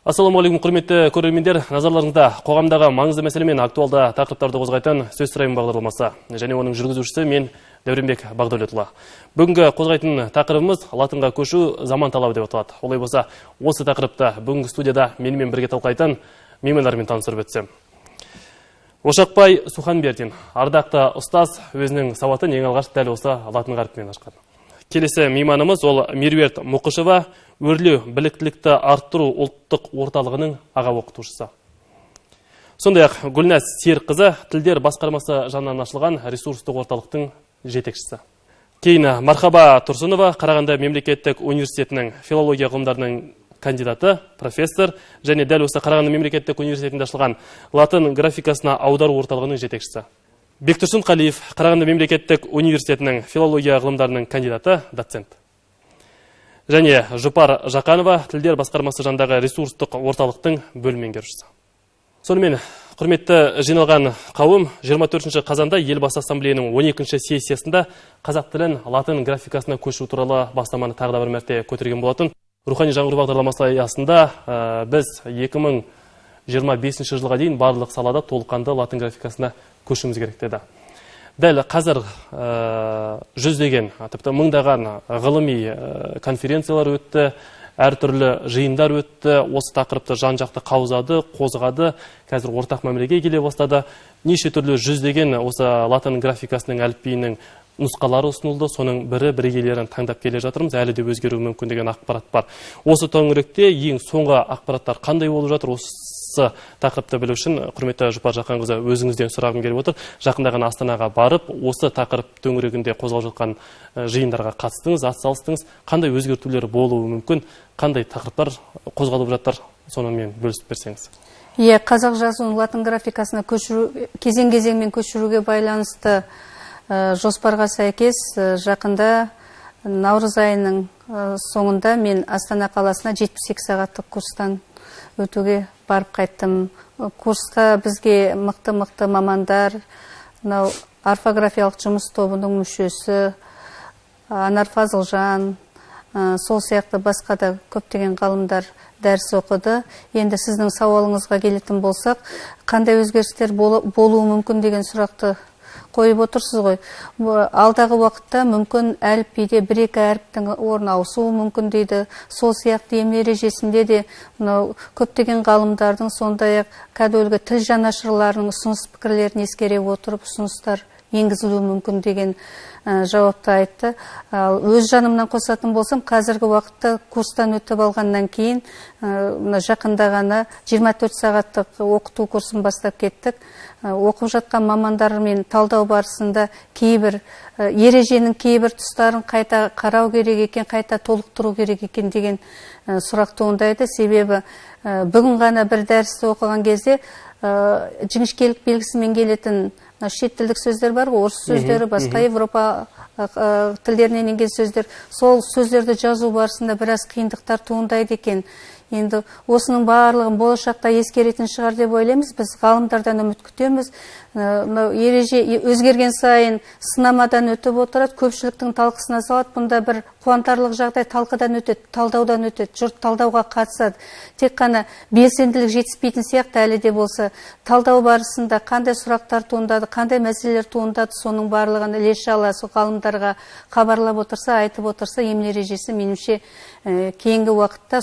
Ассалаумағалейкум, құрметті көрермендер. Назарларыңызда қоғамдағы маңызды мәселе мен актуалды тақырыптарды қозғайтын сөз сұраймын бағдарламасы. Және оның жүргізушісі мен Дәуренбек Бағдәулетұлы. Бүгінгі қозғайтын тақырыбымыз Латынға көшу, заман талабы деп аталады. Олай болса, осы тақырыпта бүгінгі студияда менімен бірге талқылайтын меймандармен таныстырып өтсем. Ошақбай Суханбердин, ардақты ұстаз, өзінің сауатын ең алғаш дәл осы латын қарпімен ашқан. Келесі мейманымыз ол Меруерт Мұқышева, өрлеу біліктілікті арттыру ұлттық орталығының аға оқытушысы. Сондай-ақ Гүлназ Серікқызы, тілдер басқармасы жанынан ашылған ресурстық орталықтың жетекшісі. Кейін Мархаба Тұрсынова, Қарағанды мемлекеттік университетінің филология ғылымдарының кандидаты, профессор, және дәл осы Қарағанды мемлекеттік университетінде ашылған латын графикасына аудару орталығының жетекшісі. Бектұрсын Қалиев, Қарағанды мемлекеттік университетінің филология ғылымдарының кандидаты, доцент. Және Жұпар Жақанова, тілдер басқармасы жанындағы ресурстық орталықтың бөлім меңгерушісі. Сонымен, құрметті жиналған қауым, 24 қазанда Елбасы Ассамблеяның 12 сессиясында қазақ тілін латын графикасына көшу туралы бастаманы тағы да бір мәрте көтерген болатын. Рухани жаңғыру бағдарламасы аясында біз 2025 жылға дейін барлық салада толыққанды латын графикасына көшуіміз керек деді. Дәл қазір жүздеген, тіпті мыңдаған ғылыми конференциялар өтті, әртүрлі жиындар өтті, осы тақырыпты жан-жақты қаузады, қозғады, қазір ортақ мәмілеге келе бастады. Неше түрлі жүздеген осы латын графикасының әліпбиінің нұсқалары ұсынылды, соның бірегейлерін таңдап келе жатырмыз, әлі де өзгеруі мүмкін деген ақпарат бар. Осы төңіректе ең соңғы ақпараттар қандай болып жатыр, осы тақырыпты білу үшін құрметті Жұпар Жақанқызы, өзіңізден сұрағым келіп отыр. Жақында ғана Астанаға барып, осы тақырып төңірегінде қозғалып жатқан жиындарға қатыстыңыз, атсалыстыңыз, қандай өзгертулер болуы мүмкін, қандай тақырыптар қозғалып жатыр, сонымен бөлісіп берсеңіз. Қазақ жазуын латын графикасына кезең-кезеңмен көшіруге байланысты жоспарға сәйкес жақында наурыз айының соңында мен Астана қаласына 72 сағаттық курстан өтуге барып қайттым. Курста бізге мықты мамандар, орфографиялық жұмыс тобының мүшесі, Анар Фазылжан, сол сияқты басқа да көптеген ғалымдар дәріс оқыды. Енді сіздің сауалыңызға келетін болсақ, қандай өзгерістер болуы мүмкін деген сұрақты қойып отырсыз ғой. Алдағы уақытта мүмкін әліпбиде бір-екі әріптің орны ауысуы мүмкін дейді. Сол сияқты емле ережесінде де көптеген ғалымдардың, сондай-ақ кәдімгі тіл жанашырларының ұсыныс пікірлерін ескере отырып ұсыныстар енгізілуі мүмкін деген жауапты айтты. Өз жанымнан қосатын болсам, қазіргі уақытта курстан өтіп алғаннан кейін жақында ғана 24 сағаттық оқыту курсын бастап кеттік. Оқып жатқан мамандармен талдау барысында кейбір ереженің кейбір тұстарын қайта қарау керек екен, қайта толықтыру керек екен деген сұрақ туындайды. Себебі бүгін ғана бір дәрісті оқыған кезде жіңішкелік белгісімен келетін шет тілдік сөздер бар, орыс сөздері, басқа Европа тілдерінен енген сөздер. Сол сөздерді жазу барысында біраз қиындықтар туындайды екен. Енді осының барлығын болашақта ескеретін шығар деп ойлаймыз. Біз ғалымдардан үміт күтеміз. Ереже өзгерген сайын сынамадан өтіп отырады, көпшіліктің талқысына салады. Бұнда бір қуантарлық жағдай талқыдан өтеді, талдаудан өтеді, жұрт талдауға қатысады. Тек қана белсенділік жетіспейтін сияқты әлі де болса, талдау барысында қандай сұрақтар туындады, қандай мәселелер туындады, соның барлығын ілеше ала ғалымдарға хабарлап отырса, айтып отырса, емле ережесі меніңше кейінгі уақытта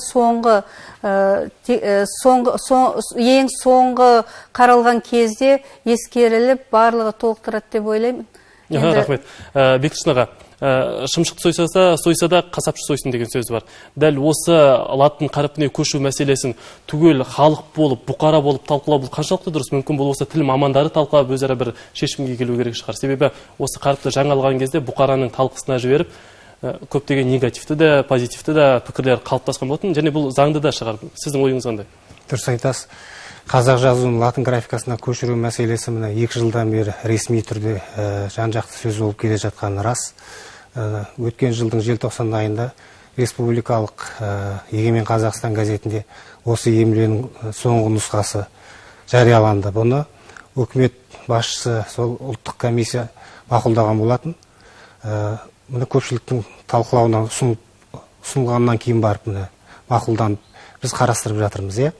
ең соңғы қаралған кезде ескеріліп, барлығы толықтырады деп ойлаймын. Рахмет. Бектұрсын аға, шымшық сойса да қасапшы сойсын деген сөз бар. Дәл осы латын қарпіне көшу мәселесін түгел халық болып, бұқара болып талқылау бұл қаншалықты дұрыс? Мүмкін бұл осы тіл мамандары талқылап өзара бір шешімге келу керек шығар. Себебі осы қарпты жаңа алған кезде бұқараның талқысына жіберіп, көптеген негативті де, позитивті де пікірлер қалыптасқан болатын, және бұл заңды да шығар. Сіздің ойыңыз қандай? Дұрыс айтасыз. Қазақ жазуын латын графикасына көшіру мәселесі мына 2 жылдан бері ресми түрде жан-жақты сөз болып келе жатқаны рас. Өткен жылдың желтоқсан айында республикалық Егемен Қазақстан газетінде осы емленің соңғы нұсқасы жарияланды. Бұны үкімет басшысы, сол ұлттық комиссия мақұлдаған болатын. Мұны көпшіліктің талқылауына ұсынылғаннан кейін барып мақұлданып біз қарастырып жатырмыз, иә.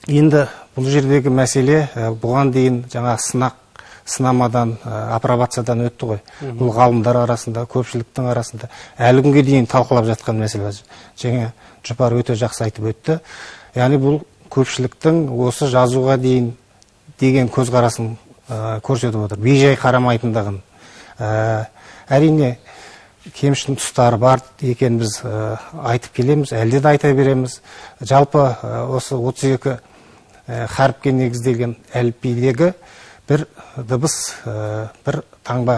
Енді бұл жердегі мәселе бұған дейін жаңа сынамадан, апробациядан өтті ғой. Бұл ғалымдар арасында, көпшіліктің арасында әлі күнге дейін талқылап жатқан мәселе. Жаңа жұпар өте жақсы айтып өтті. Яғни бұл көпшіліктің осы жазуға дейін деген көзқарасын көрсетіп отыр. Бейжай қарамайтындығын. Әрине кемшін тұстары бар екен біз айтып келеміз, әлде де айта береміз. Жалпы осы 32 харіпке негізделген әліпбидегі бір дыбыс, бір таңба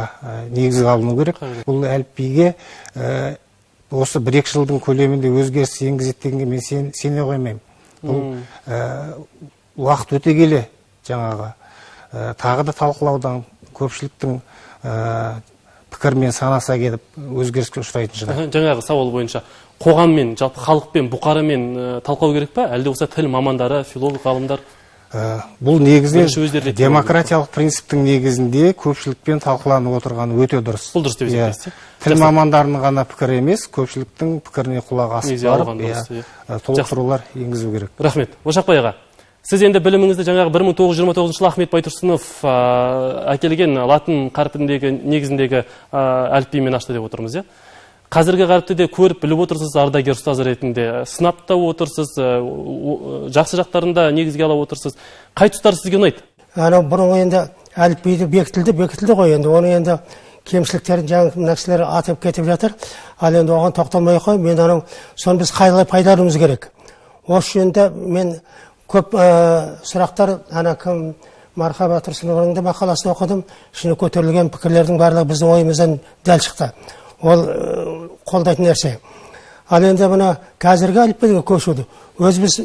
негізі алыну керек. Бұл әліпбиге осы 1-2 жылдың көлемінде өзгеріс енгізеді дегенге мен сене қоймаймын. Бұл уақыт өте келе жаңағы тағы да талқылаудан көпшіліктің пікірмен санаса кетіп өзгеріске ұшырайтын шығар. Жаңағы сауал бойынша қоғаммен, жалпы халықпен, бұқарамен талқылау керек па? Әлде осы тіл мамандары, филолог, ғалымдар? Бұл негізінен демократиялық принциптің негізінде көпшілікпен талқыланып отырғаны өте дұрыс. Бұл дұрыс деп есептейсіз. Тіл мамандарының ғана пікірі емес, көпшіліктің пікіріне құлақ асып барып, толықтырулар енгізу керек. Рахмет. Ошақбай аға, сіз енді біліміңізді жаңағы 1929 жылы Ахмет Байтұрсынов әкелген латын қарпіндегі негізіндегі әліпбимен ашты деп отырмыз, иә? Қазіргі қаріпті де көріп біліп отырсыз, ардагер ұстаз ретінде сынапта отырсыз, жақсы жақтарында негізге ала отырсыз. Қай тұстары сізге ұнайды? Бұрын енді әліпбиді бекітілді ғой, енді оны енді кемшіліктерін жаңағы нәрселер атып кетіп жатыр. Ал енді оған тоқталмай ақ қой, мен соны біз қалай пайдалануымыз керек. Осы жөнінде мен көп сұрақтар кім Мархаба Тұрсыновның да мақаласын оқыдым. Ішіне көтерілген пікірлердің барлығы біздің ойымыздан дәл шықты. Ол қолдайтын нәрсе. Ал енді мына қазіргі әліпбиге көшуді өзіміз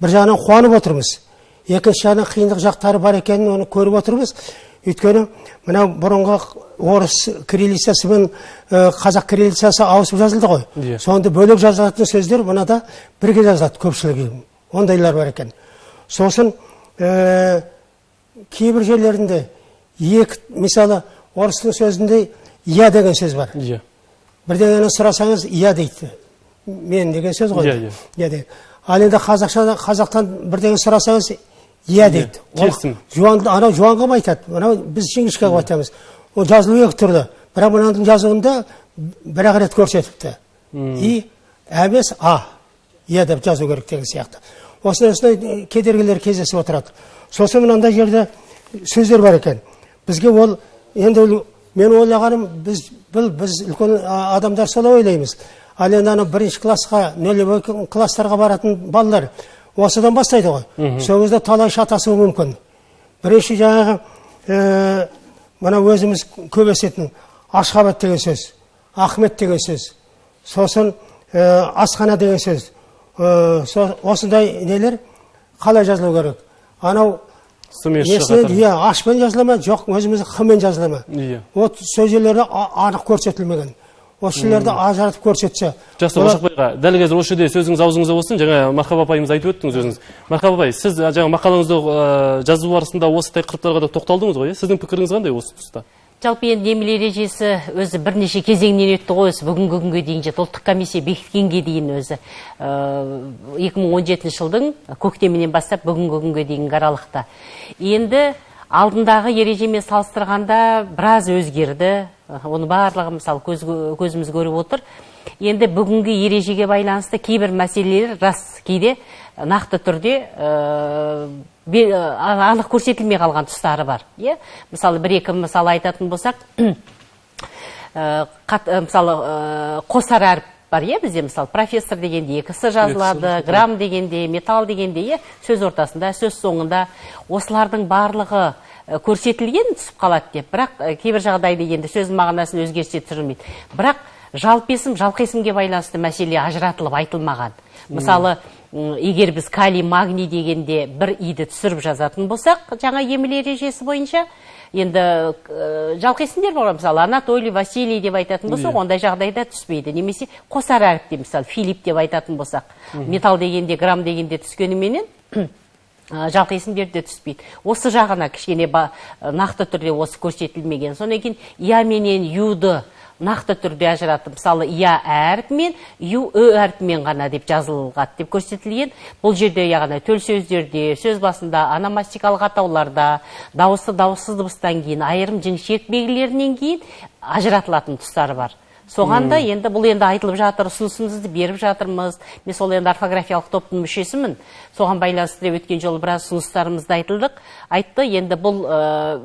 бір жағынан қуанып отырмыз. Екінші жағынан қиындық жақтары бар екенін оны көріп отырмыз. Өйткені мына бұрынғы орыс кириллицасы мен қазақ кириллицасы ауысып жазылды ғой. Сонда бөлек жазылатын сөздер мынада бірге жазылады көпшілігі. Ондайлар бар екен. Сосын кейбір жерлерінде мысалы орыстың сөзінде «я» деген сөз бар. Бірдеңені сұрасаңыз «я» дейді. Мен деген сөз ғой. Ал енді қазақтан бірдеңе сұрасаңыз «я» дейді. Жуанға айтады. Біз жіңішке айтамыз. Ол жазылу екі түрлі. Бірақ мынаның жазуында бір-ақ рет көрсетіпті. «И» әмес «а». «Я» деп жазу керек деген сияқты. Осындай кедергілер кездесіп отырады. Сосын мынандай жерде сөздер бар екен. Бізге ол енді мен ойлағаным біз үлкен адамдар солай ойлаймыз. Ал енді бірінші классқа, нөлевой класстарға баратын балалар осыдан бастайды ғой. Сол кезде талай шатасуы мүмкін. Бірінші жаңағы мына өзіміз көп еститін Ашхабад деген сөз, Ахмет деген сөз, сосын асхана деген сөз. Осындай нелер қалай жазылу керек? Ашпен жазыла ма, жоқ, өзімізді қымен жазыла ма? Сол жерлерде анық көрсетілмеген. Осы жерлерді ажыратып көрсетсе. Жақсы, Ошақбайға, дәл қазір осы жерде сөзіңіз аузыңызда болсын. Жаңа Мархаба апайымыз айтып өттіңіз өзіңіз. Мархаба апай, сіз жаңа мақалаңызды жазу барысында осындай қырыптарға да тоқталдыңыз ғой, сіздің пікіріңіз қандай осы тұста? Жалпы енді емле ережесі өзі бірнеше кезеңнен өтті ғой, бүгінгі күнге дейін жетті. Ұлттық комиссия бекіткенге дейін өзі 2017 жылдың көктемінен бастап бүгінгі күнге дейінгі аралықта. Енді алдындағы ережемен салыстырғанда біраз өзгерді. Оны барлығы мысалы көзіміз көріп отыр. Енді бүгінгі ережеге байланысты кейбір мәселелер рас кейде нақты түрде анық көрсетілмей қалған тұстары бар. Мысалы, бір-екі мысалы айтатын болсақ, мысалы қосар әріп бар, бізде мысалы профессор дегенде екісі жазылады, грамм дегенде, металл дегенде, сөз ортасында, сөз соңында осылардың барлығы көрсетілген түсіп қалады деп. Бірақ кейбір жағдайда енді сөздің мағынасын өзгерсе түсірілмейді. Бірақ жалпы есім, жалқы есімге байланысты мәселе ажыратылып айтылмаған. Мысалы, егер біз калий, магний дегенде бір иді түсіріп жазатын болсақ, жаңа емле ережесі бойынша, енді жалқы есімдер бар, мысалы Анатолий, Василий деп айтатын болсақ, ондай жағдайда түспейді. Немесе қосар әріпте, мысалы Филипп деп айтатын болсақ, металл дегенде, грамм дегенде түскеніменен жалқы есімдерде түспейді. Осы жағына кішкене нақты түрде осы көрсетілмеген. Сонан кейін я менен юды нақты түрде ажыратып, мысалы я әріпімен, ю әріпімен ғана деп жазылғат деп көрсетілген. Бұл жерде яғни төл сөздерде, сөз басында, ономастикалық атауларда, дауысты дауыссыз дыбыстан кейін, айырым жіңішкелік белгілерінен кейін ажыратылатын тұстары бар. Соғанда енді бұл енді айтылып жатыр, ұсынысымызды беріп жатырмыз. Мен сол енді орфографиялық топтың мүшесімін. Соған байланысты өткен жолы біраз ұсыныстарымызды айтты. Енді бұл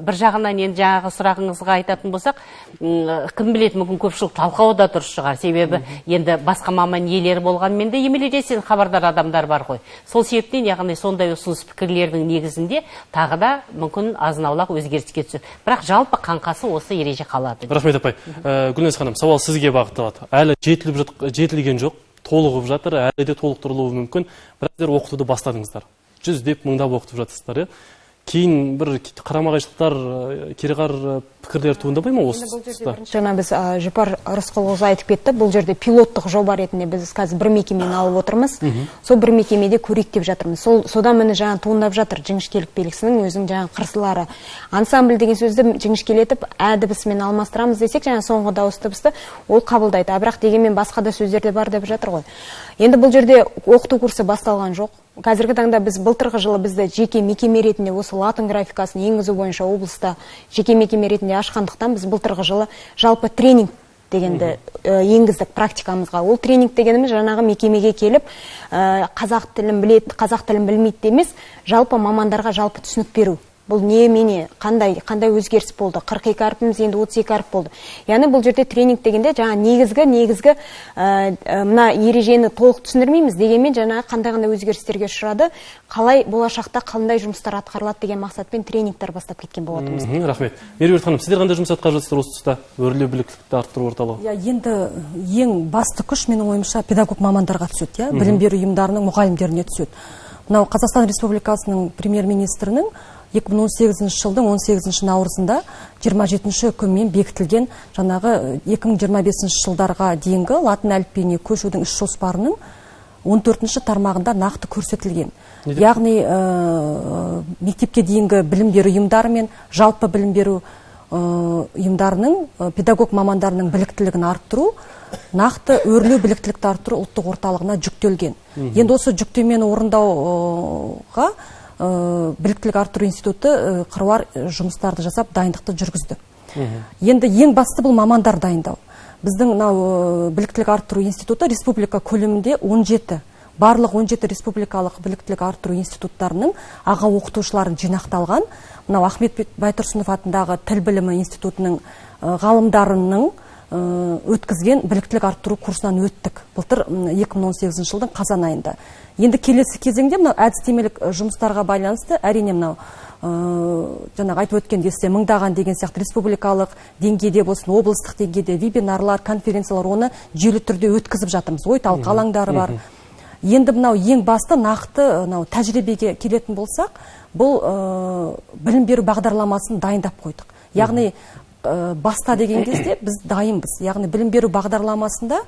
бір жағынан енді жаңағы сұрағыңызға айтатын болсақ, кім біледі, мүмкін көпшілік талқылауда дұрыс шығар. Себебі енді басқа маман иелері болғанмен де емеледен хабардар адамдар бар ғой. Сол себептен яғни сондай ұсыныс пікірлердің негізінде тағы да мүмкін азын-аулақ өзгеріске түседі. Бірақ жалпы қаңқасы осы ереже қалады. Рахмет апай. Гүлназ ханым, сауал сізге бағытталады. Әлі жетілген жоқ, толығып жатыр, әлі де толықтырылуы мүмкін. Біраздар оқытуды бастадыңыздар. Жүздеп, мыңдап оқытып жатырсыздар. Кейін бір қарама-қайшылықтар, кереғар пікірлер туындамай ма осы тұста? Жаңа біз Жұпар Рысқұлқызы айтып кетті, бұл жерде пилоттық жоба ретінде біз қазір бір мекемені алып отырмыз. Сол бір мекемеде көрейік деп жатырмыз. Содан міне жаңа туындап жатыр жіңішкелік белгісінің өзінің жаңа қырсылары. Ансамбль деген сөзді жіңішкелетіп, ә дыбысымен алмастырамыз десек, жаңа соңғы дауыс дыбысты ол қабылдайды. Бірақ дегенмен басқа да сөздерде бар деп жатыр ғой. Енді бұл жерде оқыту курсы басталған жоқ. Қазіргі таңда біз былтырғы жылы бізді жеке мекеме ретінде осы латын графикасын енгізу бойынша облыста жеке мекеме ретінде ашқандықтан біз былтырғы жылы жалпы тренинг дегенді енгіздік практикамызға. Ол тренинг дегеніміз жаңағы мекемеге келіп қазақ тілін біледі, қазақ тілін білмейді емес, жалпы мамандарға жалпы түсінік беру. Бұл не, қандай өзгеріс болды? 42 әрпіміз енді 32 әріп болды. Яғни бұл жерде тренинг дегенде жаңа негізгі мына ережені толық түсіндірмейміз, дегенмен жаңа қандай өзгерістерге ұшырады, қалай болашақта қандай жұмыстар атқарылады деген мақсатпен тренингтер бастап кеткен болатынбыз. Рахмет. Меруерт ханым, сіздер қандай жұмыс атқарып жатырсыздар осы тұста? Өрлеу біліктілікті арттыру орталығы. Енді ең басты күш менің ойымша педагог мамандарға түседі, білім беру ұйымдарының мұғалімдеріне түседі. Мынау Қазақстан Республикасының премьер-министрінің 2018 жылдың 18 наурызында 27 күнмен бекітілген жаңағы 2025 жылдарға дейінгі латын әліпбиіне көшудің іс жоспарының 14 тармағында нақты көрсетілген. Яғни мектепке дейінгі білім беру ұйымдары мен жалпы білім беру ұйымдарының педагог мамандарының біліктілігін арттыру, нақты өрлеу біліктілікті арттыру ұлттық орталығына жүктелген. Енді осы жүктемені орындауға біліктілік арттыру институты қыруар жұмыстарды жасап дайындықты жүргізді. Енді ең басты бұл мамандар дайындау. Біздің біліктілік арттыру институты республика көлемінде 17, барлық 17 республикалық біліктілік арттыру институттарының аға оқытушыларын жинақталған. Мынау Ахмет Байтұрсынов атындағы тіл білімі институтының ғалымдарының өткізген біліктілік арттыру курсынан өттік. Былтыр 2018 жылдың қазан айында. Енді келесі кезеңде мынау әдістемелік жұмыстарға байланысты әрине мынау жаңағы айтып өткенде мыңдаған деген сияқты республикалық деңгейде болсын, облыстық деңгейде вебинарлар, конференциялар оны жүйелі түрде өткізіп жатырмыз. Ой талқы алаңдары бар. Енді мынау ең басты нақты тәжірибеге келетін болсақ, бұл білім беру бағдарламасын дайындап қойдық. Яғни баста деген кезде біз дайынбыз. Яғни білім беру бағдарламасында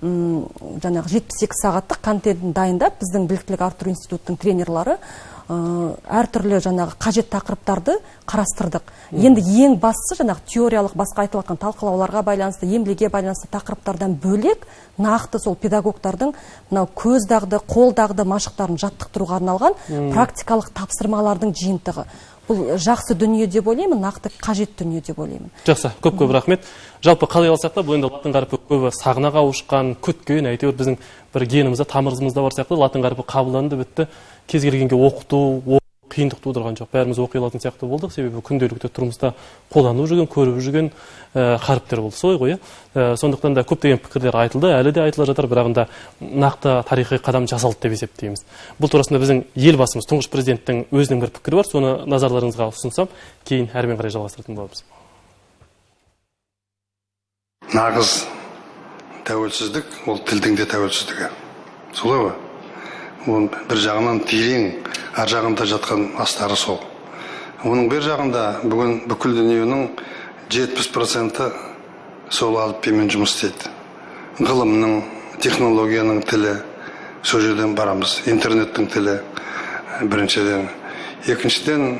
жаңағы 72 сағаттық контентін дайындап, біздің біліктілік арттыру институттың тренерлары әртүрлі жаңағы қажет тақырыптарды қарастырдық. Енді ең бастысы жаңағы теориялық басқа айтылған талқылауларға байланысты, емлеге байланысты тақырыптардан бөлек нақты сол педагогтардың мынау көз дағды, қол дағды машықтарын жаттықтыруға арналған практикалық тапсырмалардың жиынтығы. Бұл жақсы дүние деп ойлаймын, нақты қажет дүние деп ойлаймын. Жақсы, көп рахмет. Жалпы қалай алсақ та, бұл енді латын қарпі көбі сағынаға ауышқан, күткен, әйтеуір біздің бір генімізде, тамырымызда бар сияқты, латын қарпі қабылданды, бітті. Кез келгенге оқыту, қиындық тудырған жоқ. Бәріміз оқи алатын сияқты болдық, себебі күнделікті тұрмыста қолданып жүрген, көріп жүрген қаріптер болды. Солай ғой, сондықтан да көптеген пікірлер айтылды, әлі де айтылып жатыр, бірақ нақты тарихи қадам жасалды деп есептейміз. Бұл турасында біздің елбасымыз, тұңғыш президенттің өзінің бір пікірі бар, соны назарларыңызға ұсынсам, кейін әрмен қарай жалғастыратын боламыз. Нағыз тәуелсіздік, ол тілдің де тәуелсіздігі. Солай ғой? Оның бір жағынан терең, ар жағында жатқан астары сол. Оның бір жағында бүгін бүкіл дүниенің 70% сол әліпбимен жұмыс істейді. Ғылымның, технологияның тілі, сол жерден барамыз. Интернеттің тілі біріншіден. Екіншіден,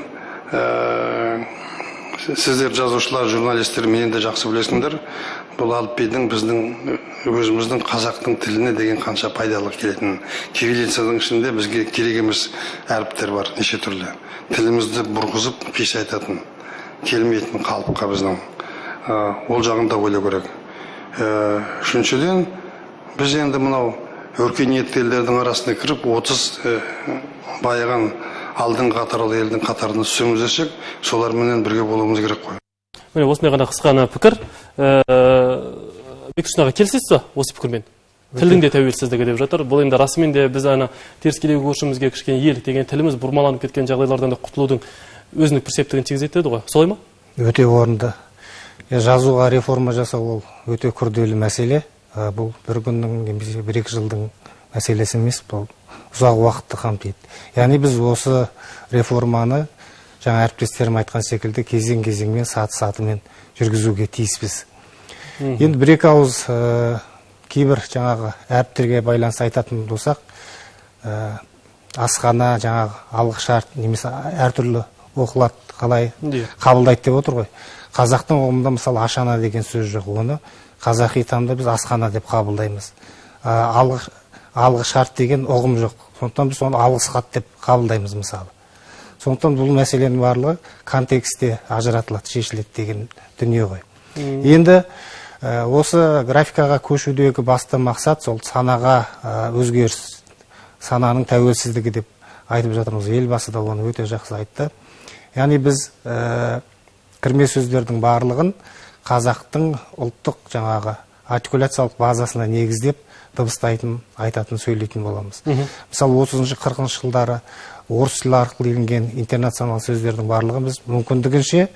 сіздер жазушылар, журналистер менен де жақсы білесіңдер, бұл әліпбидің біздің өзіміздің қазақтың тіліне деген қанша пайдалы келетінін. Кириллицаның ішінде бізге керек емес әріптер бар, неше түрлі. Тілімізді бұрғызып қисайтатын, келмейтін қалыпқа біздің. Ол жағында ойлау керек. Үшіншіден, біз енді мынау өркениетті елдердің арасына кіріп 30 байыған алдың қатарлы елдің қатарына түсеміз десек, соларменен бірге болуымыз керек қой. Міне осындай ғана қысқана пікір. Бекүшін аға, келісесіз осы пікірмен? Тілдің де тәуелсіздігі деп жатыр. Бұл енді расымен де біз ана теріскейдегі көршімізге кішкене ел деген тіліміз бұрмаланып кеткен жағдайлардан да құтылудың өзіндік бір септігін тигізеді ғой. Солай ма? Өте орынды. Жазуға реформа жасау ол өте күрделі мәселе. Бұл бір күннің немесе бір-екі жылдың мәселесі емес, бұл ұзақ уақытты қамтиды. Яғни біз осы реформаны жаңа әріптестерім айтқан секілді кезең-кезеңмен, саты-сатымен жүргізуге тиіспіз. Енді бір-екі ауыз кейбір жаңағы әріптерге байланысты айтатын болсақ, асхана, жаңағы алғышарт немесе әртүрлі оқылады, қалай қабылдайды деп отыр ғой. Қазақтың ұғымында мысалы ашана деген сөз жоқ, оны қазақи тамда біз асхана деп қабылдаймыз. Алғышарт деген ұғым жоқ. Сондықтан біз оны алғысхат деп қабылдаймыз мысалы. Сондықтан бұл мәселенің барлығы контекстте ажыратылады, шешіледі деген дүние ғой. Енді осы графикаға көшудегі басты мақсат сол санаға өзгеріс, сананың тәуелсіздігі деп айтып жатырмыз. Елбасы да оны өте жақсы айтты. Яғни біз кірме сөздердің барлығын қазақтың ұлттық жаңағы артикуляциялық базасына негіздеп дыбыстайтын, айтатын, сөйлейтін боламыз. Мысалы 30-40 жылдары орыс тілі арқылы енген интернационал сөздердің барлығын біз мүмкіндігінше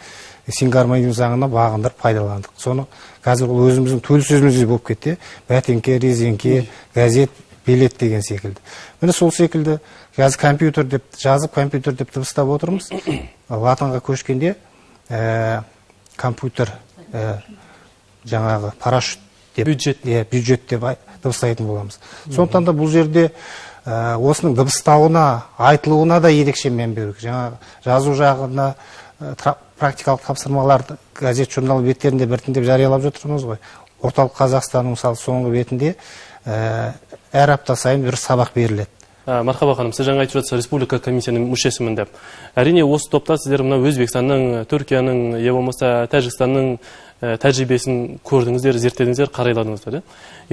сингармонизм заңына бағындырып пайдаландық. Соны қазір ол өзіміздің төл сөзімізде болып кетті. Бәтеңке, резеңке, газет, билет деген секілді. Міне сол секілді қазір компьютер деп жазып, компьютер деп дыбыстап отырмыз. Латынға көшкенде компьютер жаңағы парашют деп, бюджет деп дыбыстайтын боламыз. Сондықтан да бұл жерде осының дыбыстауына, айтылуына да ерекше мән беру керек. Жаңағы жазу жағына практикалық тапсырмаларды газет журнал беттерінде біртіндеп жариялап жатырмыз ғой. Орталық Қазақстанның мысалы соңғы бетінде әр апта сайын бір сабақ беріледі. Мархаба ханым, сіз жаңа айтып жатсыз, республика комиссияның мүшесімін деп. Әрине осы топта сіздер мына Өзбекстанның, Түркияның, я болмаса Тәжікстанның тәжірибесін көрдіңіздер, зерттедіңіздер, қарайладыңыздар.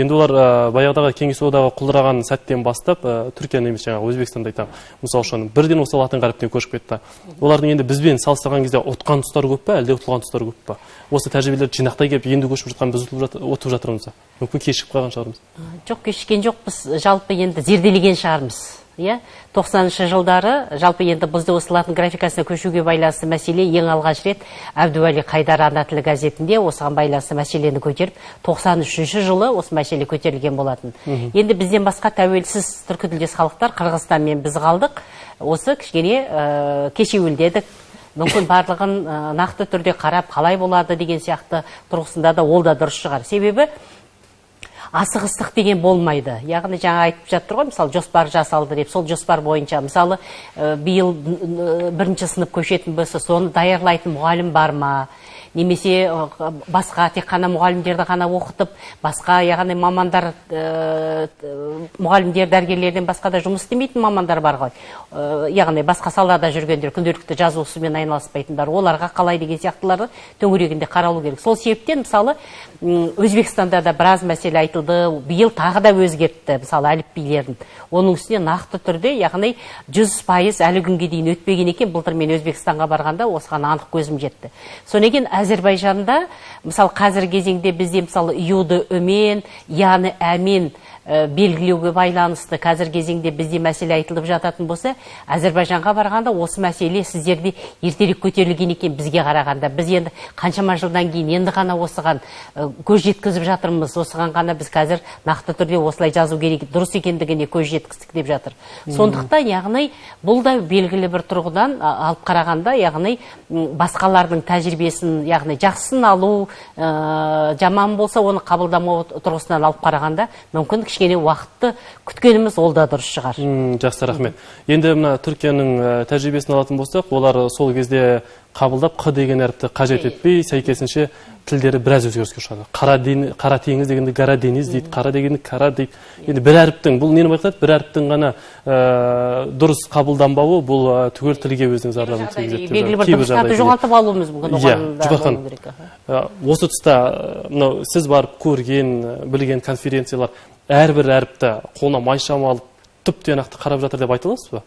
Енді олар баяғыдағы кеңес одағы құлдыраған сәттен бастап Түркияны емес, жаңағы Өзбекстанды айтам, мысалы үшін бірден осы латын қаріпіне көшіп кетті. Олардың енді бізбен салыстырған кезде ұтқан тұстары көп па, әлде ұтылған тұстары көп па? Осы тәжірибелерді жинақтай келіп, енді көшіп жатқан біз ұтып жатырмыз. Мүмкін кешігіп қалған шығармыз. Жоқ, кешіккен жоқпыз, жалпы енді зерделеген шығармыз. 90-шы жылдары жалпы енді бізді осы латын графикасына көшуге байланысты мәселе ең алғаш рет Әбдуәли Қайдар ана тілі газетінде осыған байланысты мәселені көтеріп, 93-ші жылы осы мәселе көтерілген болатын. Енді бізден басқа тәуелсіз түркітілдес халықтар Қырғызстанмен біз қалдық. Осы кішкене кешеуілдедік. Мүмкін барлығын нақты түрде қарап, қалай болады деген сияқты тұрғысында да ол да дұрыс шығар. Себебі асығыстық деген болмайды. Яғни жаңа айтып жатыр ғой, мысалы жоспар жасалды деп, сол жоспар бойынша мысалы биыл бірінші сынып көшетін болса, соны даярлайтын мұғалім бар ма? Немесе басқа тек қана мұғалімдерді ғана оқытып, басқа яғни мамандар, мұғалімдер, дәрігерлерден басқа да жұмыс істемейтін мамандар бар ғой. Яғни басқа салада жүргендер, күнделікті жазу ісімен айналыспайтындар, оларға қалай деген сияқтыларды төңірегінде қаралу керек. Сол себептен мысалы Өзбекстанда да біраз мәселе айтылды, биыл тағы да өзгертті, мысалы әліпбилерін. Оның үстіне нақты түрде, яғни 100% әлі күнге дейін өтпеген екен. Былтыр мен Өзбекстанға барғанда осыған анық көзім жетті. Содан кейін Әзербайжанда, мысалы қазір кезеңде бізде мысалы юды үмен, яны әмен белгілеуге байланысты қазір кезеңде бізде мәселе айтылып жататын болса, Әзербайжанға барғанда осы мәселе сіздерде ертерек көтерілген екен бізге қарағанда. Біз енді қаншама жылдан кейін енді ғана осыған көз жеткізіп жатырмыз. Осыған ғана біз қазір нақты түрде осылай жазу керек, дұрыс екендігіне көз жеткіздік деп жатыр. Сондықтан, яғни бұл да белгілі бір тұрғыдан алып қарағанда, яғни басқалардың тәжірибесін, яғни жақсысын алу, жаман болса оны қабылдамау тұрғысынан алып қарағанда, мүмкін кішкене уақытты күткеніміз ол да дұрыс шығар. Жақсы, рахмет. Енді мына Түркияның тәжірибесін алатын болсақ, олар сол кезде қабылдап қ деген әріпті қажет етпей, сәйкесінше тілдері біраз өзгеріске ұшырады. Қара теңіз дегенді гара дениз дейді, қара дегенді кара дейді. Енді бір әріптің, бұл нені байқатады? Бір әріптің ғана дұрыс қабылданбауы, бұл түгел тілге өзінің зардабын тигізеді. Белгілі бір дыбыстарды жоғалтып алуымыз мүмкін оған осы тұста сіз барып көрген, білген конференциялар әрбір әріпті қолына майшама алып, түптен ақты қарап жатыр деп айта аласыз ба?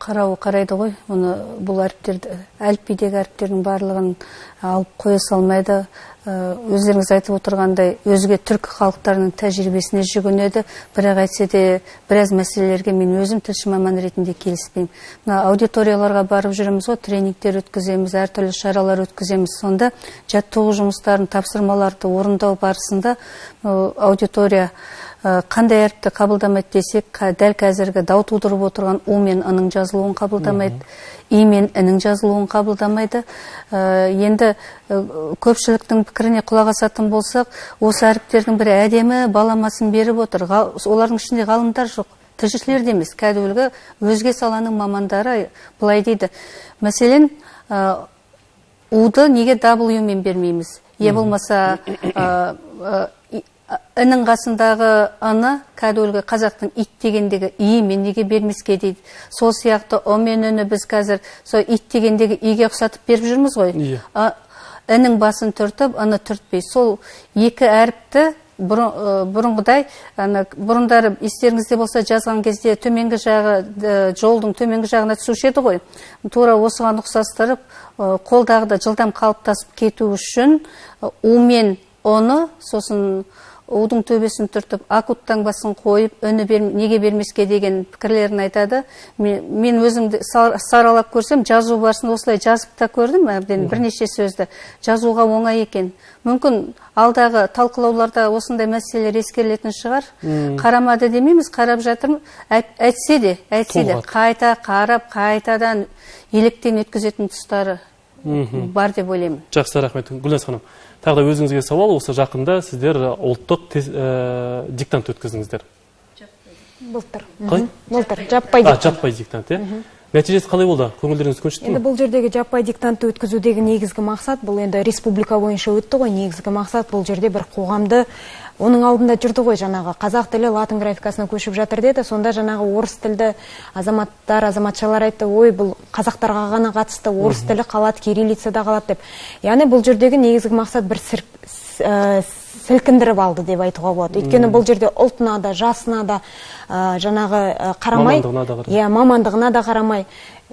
Қарайды ғой, бұл әріптерді, әліпбидегі әріптердің барлығын алып қоя салмайды. Өздеріңіз айтып отырғандай, өзге түркі халықтарының тәжірибесіне жүгінеді, бірақ әйтсе де біраз мәселелерге мен өзім тілші маман ретінде келіспеймін. Аудиторияларға барып жүреміз ғой, тренингтер өткіземіз, әртүрлі шаралар өткіземіз. Сонда жаттығу жұмыстарын, тапсырмаларды орындау барысында аудитория қандай әріпті қабылдамайды десек, дәл қазіргі дау тудырып отырған у мен ының жазылуын қабылдамайды, и мен інің жазылуын қабылдамайды. Енді көпшіліктің пікіріне құлақ асатын болсақ, осы әріптердің бірі әдемі баламасын беріп отыр. Олардың ішінде ғалымдар жоқ, тілшілер де емес, кәдімгі өзге саланың мамандары былай дейді. Мәселен, уды неге W мен бермейміз? Е болмаса інің қасындағы аны кәдімгі қазақтың ит дегендегі и мен неге бермеске дейді. Сол сияқты о мен үні біз қазір ит дегендегі иге ұқсатып беріп жүрміз ғой. Інің басын түртіп, аны түртпей. Сол екі әріпті бұрынғыдай, бұрындары естеріңізде болса жазған кезде төменгі жағы, жолдың төменгі жағына түсуші еді ғой. Тура осыған ұқсастырып, қолдағыда жылдам қалыптасып кету үшін у мен оны, сосын удың төбесін түртіп, акут таңбасын қойып, үні неге бермеске деген пікірлерін айтады. Мен өзімді саралап көрсем, жазу барысында осылай жазып та көрдім, бірнеше сөзді. Жазуға оңай екен. Мүмкін алдағы талқылауларда осындай мәселелер ескерілетін шығар. Қарамады демейміз, қарап жатырмын. Әйтсе де, қайта қарап, қайтадан електен өткізетін тұстары бар деп ойлаймын. Жақсы, рахмет. Гүлназ ханым, тағы да өзіңізге сауал, осы жақында сіздер ұлттық диктант өткіздіңіздер. Былтыр, жаппай диктант, нәтижесі қалай болды? Көңілдеріңіз көншітті ме? Енді бұл жердегі жаппай диктантты өткізудегі негізгі мақсат, бұл енді республика бойынша өтті ғой, негізгі мақсат бұл жерде бір қоғамды, оның алдында жүрді ғой жаңағы қазақ тілі латын графикасына көшіп жатыр деді, сонда жаңағы орыс тілді азаматтар, азаматшалар айтты, ой, бұл қазақтарға ғана қатысты, орыс тілі қалады, кириллицада қалады деп. Яғни бұл жердегі негізгі мақсат бір сілкіндіріп алды деп айтуға болады. Өйткені бұл жерде ұлтына да, жасына да жаңағы қарамай, мамандығына да қарамай,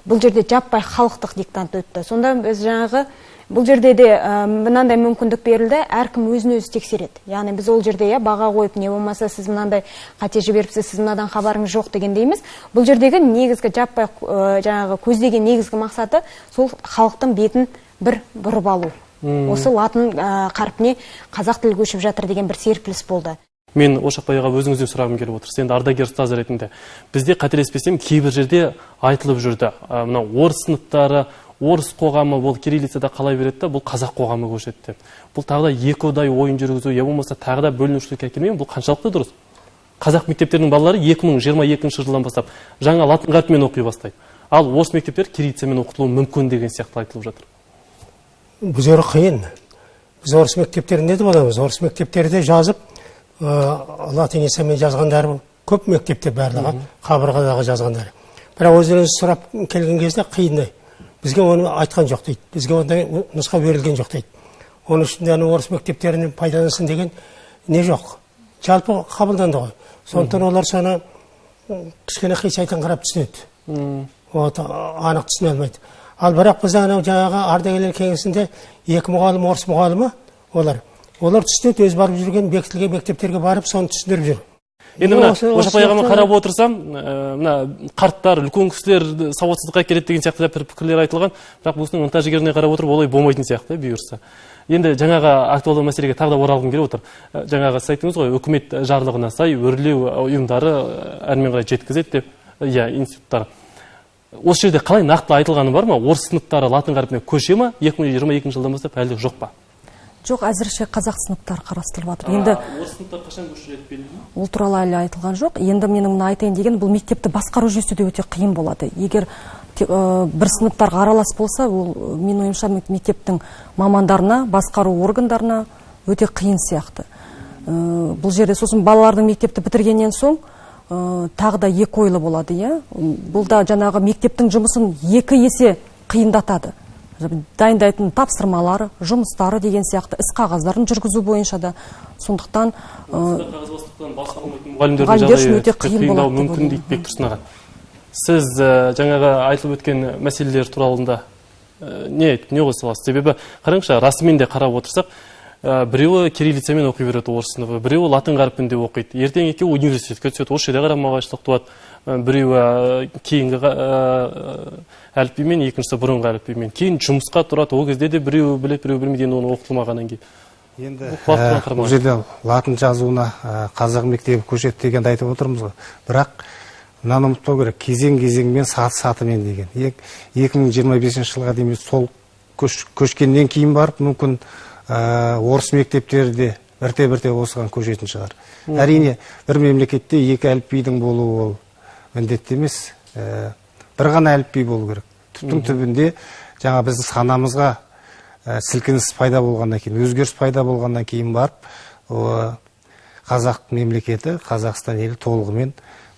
бұл жерде жаппай халықтық диктант өтті. Сонда біз жаңағы бұл жерде де мынандай мүмкіндік берілді, әркім өзін өзі тексереді. Яғни біз ол жерде баға қойып, не болмаса сіз мынандай қате жіберіпсіз, сіз мынадан хабарыңыз жоқ дегендейміз. Бұл жердегі негізгі жаппай жаңағы көздеген негізгі мақсаты сол халықтың бетін бір бұрып алу. Осы латын қарпіне қазақ тілі көшіп жатыр деген бір серпіліс болды. Мен Ошақбайға өзіңізден сұрағым келіп отыр. Сен ардагер ұстаз ретінде. Бізде қателеспесем, кейбір жерде айтылып жүрді. Мына орыс сыныптары, орыс қоғамы бұл кириллицада қалай береді, бұл қазақ қоғамы көшеді деп. Бұл тағы да екі ұдай ойын жүргізу, я болмаса тағы да бөлінушілікке әкелмейді, бұл қаншалықты дұрыс? Қазақ мектептерінің балалары 2022 жылдан бастап жаңа латын қарпімен оқи бастайды. Ал орыс мектептер кириллицамен оқытылуы мүмкін деген сияқты айтылып жатыр. Бұл жері қиын. Біз орыс мектептерінде де боламыз. Орыс мектептерде жазып, латиницамен жазғандары көп мектепте барлығы, қабырғадағы жазғандары. Бірақ өздеріңіз сұрап келген кезде қиындай. Бізге оны айтқан жоқ дейді. Бізге ондай нұсқа берілген жоқ дейді. Оның үшін орыс мектептерінен пайдалансын деген не жоқ. Жалпы қабылданды ғой. Сондықтан олар соны кішкене қисайтын қарап түсінеді. Анық түсіне алмайды. Ал бірақ біз жаңағы ардагерлер кеңесінде екі мұғалім, орыс мұғалімі олар түсінеді, өз барып жүрген бекітілген мектептерге барып соны түсіндіріп жүр. Енді мына Ошақбайға қарап отырсам, мына қарттар, үлкен кісілер сауатсыздыққа келеді деген сияқты пікірлер айтылған, бірақ бұл кісінің ынта-жігеріне қарап отырып, олай болмайтын сияқты бұйырса. Енді жаңағы актуалды мәселеге тағы да оралғым келіп отыр. Жаңағы сіз айттыңыз ғой, үкімет жарлығына сай өрлеу ұйымдары әрмен қарай жеткізеді деп, институттар. Осы жерде қалай нақты айтылғаны бар ма? Орыс сыныптары латын қарпіне көше ма? 2022 жылдан бастап әлде жоқ па? Жоқ, әзірше қазақ сыныптары қарастырылып жатыр. Енді орыс сыныптар қашан көшіріледі белгілі ме? ол туралы әлі айтылған жоқ. Енді менің мына айтайын деген, бұл мектепті басқару жүйесі де өте қиын болады. Егер бір сыныптарға аралас болса, ол мен ойымша мектептің мамандарына, басқару органдарына өте қиын сияқты. Бұл жерде сосын балалардың мектепті бітіргеннен соң тағы да екі ойлы болады, иә. Бұл да жаңағы мектептің жұмысын екі есе қиындатады. Дайындайтын тапсырмалары, жұмыстары деген сияқты іс қағаздарын жүргізу бойынша да. Сондықтан мұғалімдердің жағдайы қиындау мүмкін дейді Бектұрсын аға. Сіз жаңағы айтылып өткен мәселелер туралында не қоса аласыз? Себебі қараңызшы, расымен де қарап отырсақ, біреуі кириллицамен оқи береді орыс сыныбы, біреуі латын қарпінде оқиды. Ертең екеуі университетке түседі, осы жерде қарама-қайшылық туады. Біреуі кейінгі әліпбимен, екіншісі бұрынғы әліпбимен. Кейін жұмысқа тұрады, ол кезде де біреуі біледі, біреуі білмейді, оны оқытылмағаннан кейін. Енді бұл жерде латын жазуына қазақ мектебі көшеді дегенді айтып отырмыз ғой. Бірақ мынаны ұмытпау керек, кезең-кезеңмен, саты-сатымен деген. 2025 жылға дейін сол көшкеннен кейін барып, мүмкін орыс мектептері де бірте-бірте осыған көшетін шығар. Әрине, бір мемлекетте екі әліпбидің болуы ол міндетті емес. Бір ғана әліпби болу керек. Түптің түбінде жаңа біздің санамызға сілкініс пайда болғаннан кейін, өзгеріс пайда болғаннан кейін барып, қазақ мемлекеті, Қазақстан елі толығымен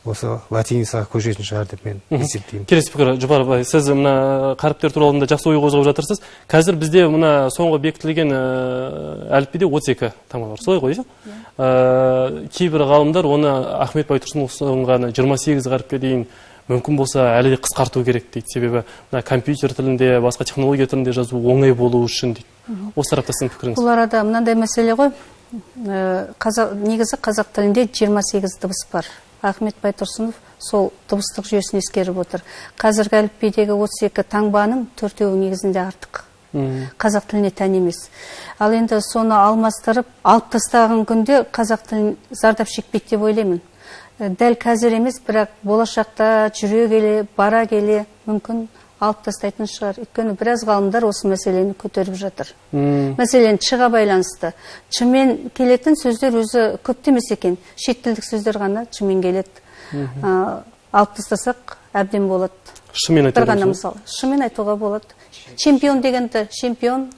осы латиницаға көшетін шығар деп мен есептеймін. Келесі пікір, Жұпар бай, сіз мына қаріптер туралында жақсы ой қозғап жатырсыз. Қазір бізде мына соңғы бекітілген әліпбиде 32 таңба бар. Солай ғой, кейбір ғалымдар оны Ахмет Байтұрсынов ұсынған 28 қаріпке дейін мүмкін болса әлі де қысқарту керек дейді. Себебі компьютер тілінде, басқа технология тілінде жазу оңай болу үшін дейді. Осы тарапта сіздің пікіріңіз? Бұл арада мынандай мәселе ғой. Негізі қазақ тілінде 28 дыбыс бар. Ахмет Байтұрсынов сол дыбыстық жүйесін ескеріп отыр. Қазіргі әліпбидегі 32 таңбаның 4-еуі негізінде артық. Қазақ тіліне тән емес. Ал енді соны алмастырып, алып тастаған күнде қазақ тілін зардап шекпейді деп ойлаймын. Дәл қазір емес, бірақ болашақта жүре келе, бара келе мүмкін алып тастайтын шығар. Өйткені біраз ғалымдар осы мәселені көтеріп жатыр. Мәселен, чыға байланысты. Чымен келетін сөздер өзі көп емес екен. Шет тілдік сөздер ғана чымен келеді. Алып тастасақ әбден болады. Шымен айтуға болады. Шымен айтуға болады. Чемпион дегенді чемпион,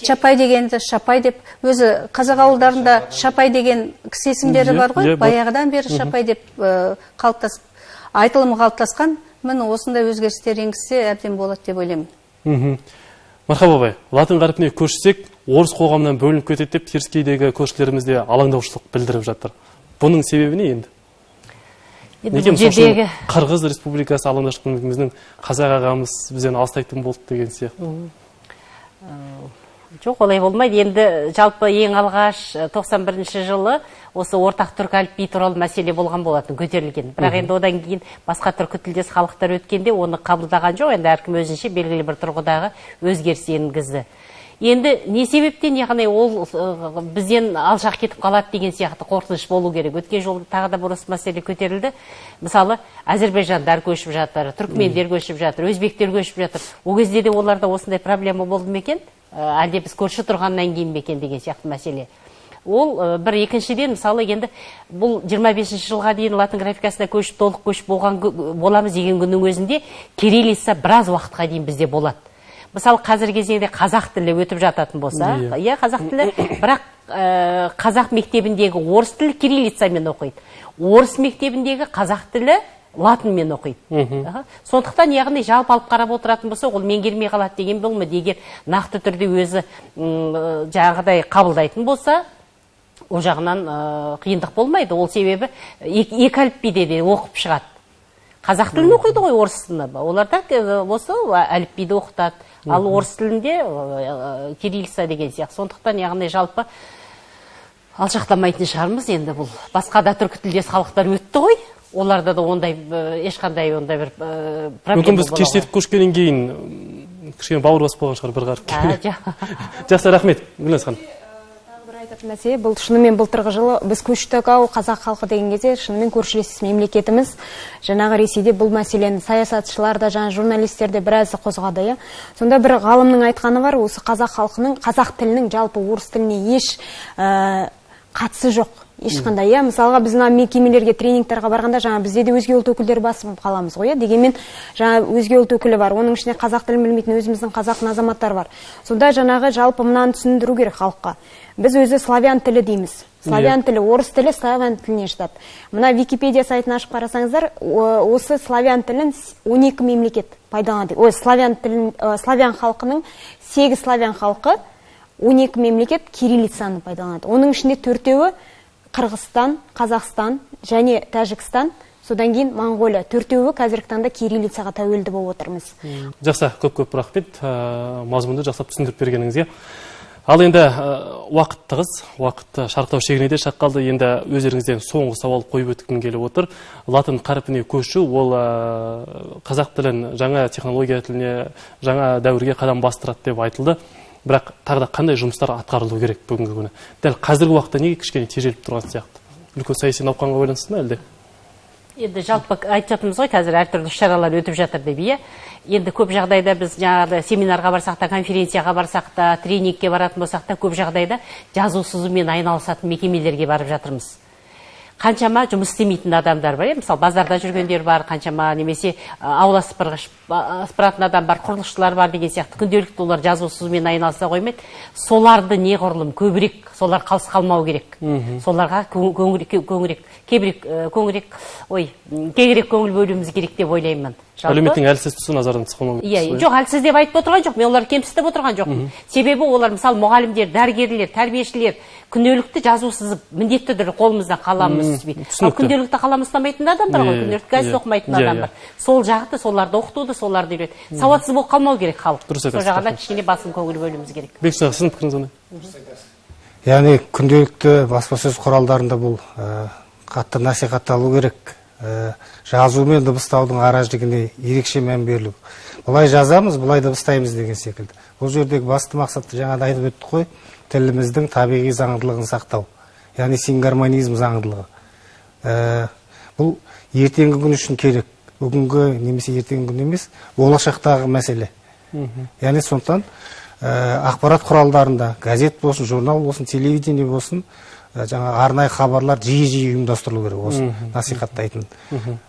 Чапай дегенді шапай деп, өзі қазақ ауылдарында шапай деген кісі есімдері бар ғой, баяғыдан бері шапай деп айтылымы қалыптасқан, міне осындай өзгерістер енгізсе әбден болады деп ойлаймын. Мархаба бай, латын қарпіне көшсек, орыс қоғамынан бөлініп кетеді деп теріскейдегі көршілерімізде алаңдаушылық білдіріп жатыр. Бұның себебі не енді? Неге мысалы Қырғыз Республикасы алаңдаушылығымыздың қазақ ағамыз бізден алыстайтын болды деген сияқты? Жоқ, олай болмайды. Енді жалпы ең алғаш 91 жылы осы ортақ түркі әліпби туралы мәселе болған болатын, көтерілген. Бірақ енді одан кейін басқа түркі тілдес халықтар өткенде оны қабылдаған жоқ. Енді әркім өзінше белгілі бір тұрғыдағы өзгеріс енгізді. Енді не себептен, яғни ол бізден алшақ кетіп қалады деген сияқты қорқыныш болу керек. Өткен жолда тағы да бұрыс мәселе көтерілді. Мысалы, Әзербайжандар көшіп жатыр, түркмендер көшіп жатыр, өзбектер көшіп жатыр. Ол кезде де оларда осындай проблема болды ма екен? Әлде біз көрші тұрғаннан кейін бе екен деген сияқты мәселе. Ол бір екіншіден, мысалы, енді бұл 25 жылға дейін латын графикасына көшіп, толық көшіп боламыз деген күннің өзінде кириллица біраз уақытқа дейін бізде болады. Мысалы, қазіргі кезеңде қазақ тілі өтіп жататын болса, қазақ тілі, бірақ қазақ мектебіндегі орыс тілі кириллицамен оқиды. Орыс мектебіндегі қазақ тілі латынмен оқиды. Сондықтан, яғни жалпы алып қарап отыратын болса, ол меңгермей қалады деген болмайды. Егер нақты түрде өзі жаңағыдай қабылдайтын болса, ол жағынан қиындық болмайды. Ол себебі екі әліпбиде де оқып шығады. Қазақ тілін оқиды ғой орыс тілін. Олар да осы әліпбиді оқытады. Ал орыс тілінде кириллица деген сияқты. Сондықтан, яғни жалпы алшақтамайтын шығармыз. Енді бұл басқа да түркі тілдес халықтар өтті ғой. Оларда да ондай ешқандай ондай бір проблема. Мүмкін біз кештетіп көшкеннен кейін кішкене бауыр басып болған шығар бір қарып. Жақсы, рахмет. Гүлназ ханым. Тағы бір айтатын нәрсе, бұл шынымен былтырғы жылы біз көштік ау қазақ халқы деген кезде шынымен көршілес мемлекетіміз. Жаңағы Ресейде бұл мәселені саясатшылар да, жаңа журналистер де біразы қозғады. Сонда бір ғалымның айтқаны бар, осы қазақ халқының, қазақ тілінің жалпы орыс тіліне еш қатысы жоқ. Ешқандай, мысалға біз мекемелерге, тренингтарға барғанда, жаңа бізде де өзге ұлт өкілдері басып қаламыз ғой, дегенмен жаңа өзге ұлт өкілі бар, оның ішінде қазақ тілін білмейтін өзіміздің қазақтың азаматтары бар. Сонда жаңағы жалпы мынаны түсіндіру керек халыққа. Біз өзі славян тілі дейміз. Славян тілі, орыс тілі славян тіліне жатады. Мына Википедия сайтын ашып қарасаңыздар, осы славян тілін 12 мемлекет пайдаланады. Славян халқының 8 славян халқы 12 мемлекет кириллицаны пайдаланады. Оның ішінде 4-еуі Қырғызстан, Қазақстан және Тәжікстан, содан кейін Моңғолия. 4-еуі қазіргі таңда кириллицаға тәуелді болып отырмыз. Жақсы, көп рахмет. Мазмұнды жақсап түсіндіріп бергеніңізге. Ал енді уақыт тығыз, уақыт шарықтау шегіне де шақ қалды. Енді өздеріңізден соңғы сауал қойып өткім келіп отыр. Латын қарпіне көшу, ол қазақ тілін жаңа технология тіліне, жаңа дәуірге қадам бастырады деп айтылды. Бірақ тағы да қандай жұмыстар атқарылу керек бүгінгі күні? Дәл қазіргі уақытта неге кішкене тежеліп тұрған сияқты? Үлкен саяси науқанға байланысты ма әлде? Енді жалпы айтып жатырмыз ғой, қазір әртүрлі шаралар өтіп жатыр деп, иә. Енді көп жағдайда біз жаңағы семинарға барсақ та, конференцияға барсақ та, тренингке баратын болсақ та, көп жағдайда жазу сызумен айналысатын мекемелерге барып жатырмыз. Қаншама жұмыс істемейтін адамдар бар, мысалы базарда жүргендер бар, қаншама немесе аула сыпыратын адам бар, құрылысшылар бар деген сияқты күнделікті олар жазу сызумен айналыса қоймайды. Соларды неғұрлым көбірек, солар қалыс қалмау керек. Соларға кеңірек көңіл бөлуіміз керек деп ойлаймын. Әлеуметтің әлсіз тұсы назардан тыс қалмау керек. Жоқ, әлсіз деп айтып отырған жоқ. Мен олар кемсітіп отырған жоқ. Себебі олар мысалы мұғалімдер, дәрігерлер, тәрбиешілер күнделікті жазу сызып, міндетті түрде қолымыздан қаламыз. Күнделікті қалам ұстамайтын адам бар ғой, күнделікті газет оқымайтын адам бар. Сол жағды, соларды оқытуды, соларды үйрет. Сауатсыз болып қалмау керек халық. Сол жағына кішкене басым көңіл бөлуіміз керек. Бексұға, сіздің пікіріңіз қандай? Яғни күнделікті баспасөз құралдарында бұл қатты насихатталу керек. Жазу мен дыбыстаудың аражігіне ерекше мән берілу. Бұлай жазамыз, бұлай дыбыстаймыз деген секілді. Бұл жердегі басты мақсатты жаңа айтып өттік қой, тіліміздің табиғи заңдылығын сақтау. Яғни сингармонизм заңдылығы. Бұл ертеңгі күн үшін керек. Бүгінгі немесе ертеңгі күн емес, болашақтағы мәселе. Яғни сондықтан ақпарат құралдарында, газет болсын, журнал болсын, телевидение болсын, жаңа арнайы хабарлар жиі ұйымдастырылу керек, осы насихаттайтын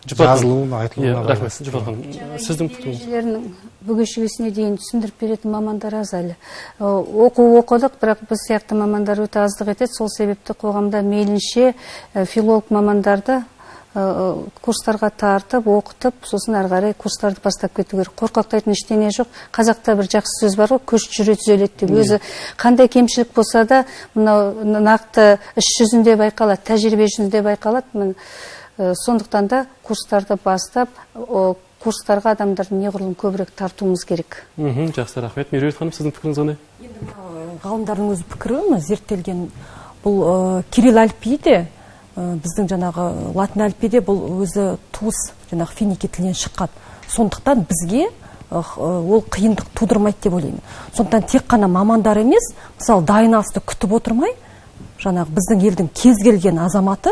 жазылуын, айтылуына. Рахмет, Жұпархан. Сіздің пікіріңіз? Бүгешігісіне дейін түсіндіріп беретін мамандар аз әлі. Оқыдық, бірақ біз сияқты мамандар өте аздық етеді. Сол себепті қоғамда мейлінше филолог мамандарды курстарға тартып, оқытып, сосын ары қарай курстарды бастап кету керек. Қорқақтайтын ештеңе жоқ. Қазақта бір жақсы сөз бар ғой, көш жүре түзеледі деп. Өзі қандай кемшілік болса да, мынау нақты іс жүзінде байқалады, тәжірибе жүзінде байқалады. Сондықтан да курстарды бастап, курстарға адамдарды неғұрлым көбірек тартуымыз керек. Жақсы, рахмет. Меруерт ханым, сіздің пікіріңіз қандай? Ғалымдардың өзі пікірі зерттелген бұл кирилл әліпбиі біздің жаңағы латын әліпбиде бұл өзі туыс жаңағы финики тілінен шыққан. Сондықтан бізге ол қиындық тудырмайды деп ойлаймын. Сондықтан тек қана мамандар емес, мысалы дайын асты күтіп отырмай, жаңағы біздің елдің кез келген азаматы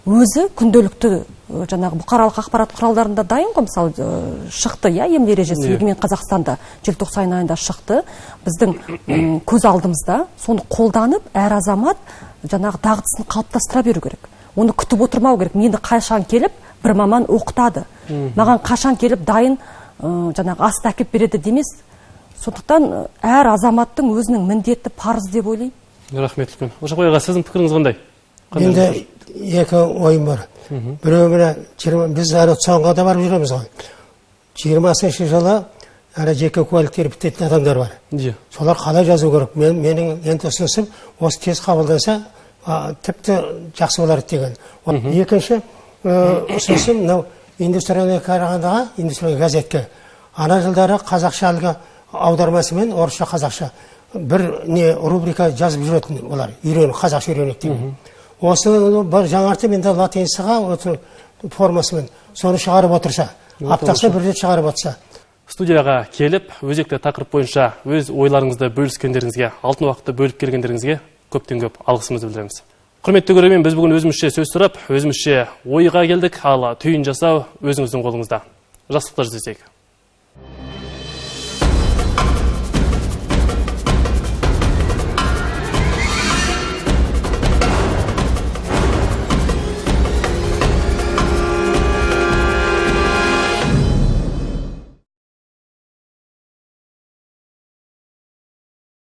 өзі күнделікті жаңағы бұқаралық ақпарат құралдарында дайын ғой, мысалы шықты, ем ережесі егемен Қазақстанда желтоқсан айында шықты. Біздің көз алдымызда соны қолданып, әр азамат жаңағы дағдысын қалыптастыра беру керек. Оны күтіп отырмау керек. Мені қашан келіп бір маман оқытады. Маған қашан келіп дайын жаңағы асты әкеп береді демес. Сондықтан әр азаматтың өзінің міндеті парыз деп ойлаймын. Рахмет үлкен. Ошақбай аға, сіздің пікіріңіз қандай? Енді екі ойым бар. Біреуі біз әлі соңға да барып жүреміз ғой. 20-шы жылы әлі жеке куәліктері бітетін адамдар бар. Солар қалай жазу керек? Менің енді ұсынысым осы тез қабылданса тіпті жақсы болар деген. Екінші ұсынысым мынау индустриялық қарағандағы индустриялық газетке. Ана жылдары қазақша әлгі аудармасымен орысша қазақша бір рубрика жазып жүретін олар. Қазақша үйренеді деген. Осы бір жаңартып енді латинсыға формасымен соны шығарып отырса, аптасына бір рет шығарып отырса. Студияға келіп, өзекті тақырып бойынша өз ойларыңызды бөліскендеріңізге, алтын уақытты бөліп келгендеріңізге көптен көп алғысымызды білдіреміз. Құрметті көрермен, біз бүгін өзімізше сөз сұрап, өзімізше ойға келдік, ал түйін жасау өзіңіздің қолыңызда. Жақсылықтар тілесейік.